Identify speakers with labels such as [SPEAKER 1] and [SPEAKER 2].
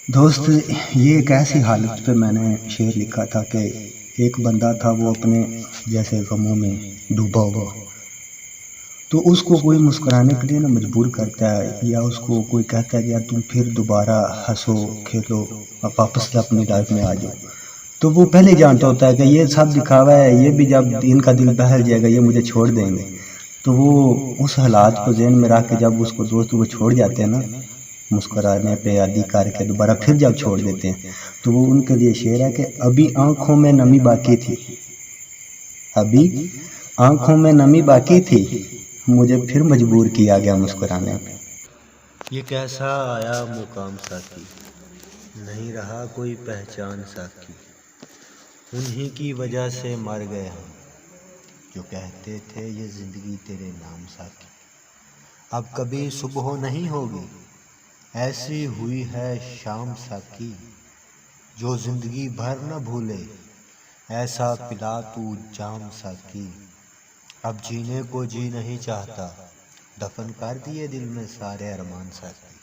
[SPEAKER 1] دوست، یہ ایک ایسی حالت پہ میں نے شعر لکھا تھا کہ ایک بندہ تھا، وہ اپنے جیسے غموں میں ڈوبا ہوا، تو اس کو کوئی مسکرانے کے لیے نا مجبور کرتا ہے، یا اس کو کوئی کہتا ہے کہ یار تم پھر دوبارہ ہنسو کھیلو، واپس سے اپنی لائف میں آ جاؤ، تو وہ پہلے جانتا ہوتا ہے کہ یہ سب دکھاوا ہے، یہ بھی جب ان کا دل بہل جائے گا یہ مجھے چھوڑ دیں گے، تو وہ اس حالات کو ذہن میں رکھ کے جب اس کو دوست وہ چھوڑ جاتے ہیں نا، مسکرانے پہ یادی کر کے دوبارہ پھر جب چھوڑ دیتے ہیں، تو وہ ان کے لیے شعر ہے کہ ابھی آنکھوں میں نمی باقی تھی، ابھی آنکھوں میں نمی باقی تھی، مجھے پھر مجبور کیا گیا مسکرانے پہ۔
[SPEAKER 2] یہ کیسا آیا مقام ساکی، نہیں رہا کوئی پہچان ساکی، انہی کی وجہ سے مر گئے ہم، جو کہتے تھے یہ زندگی تیرے نام ساکی، اب کبھی صبح نہیں ہوگی ایسی ہوئی ہے شام ساکی، جو زندگی بھر نہ بھولے ایسا پلا تو جام ساکی، اب جینے کو جی نہیں چاہتا، دفن کر دیے دل میں سارے ارمان ساکی۔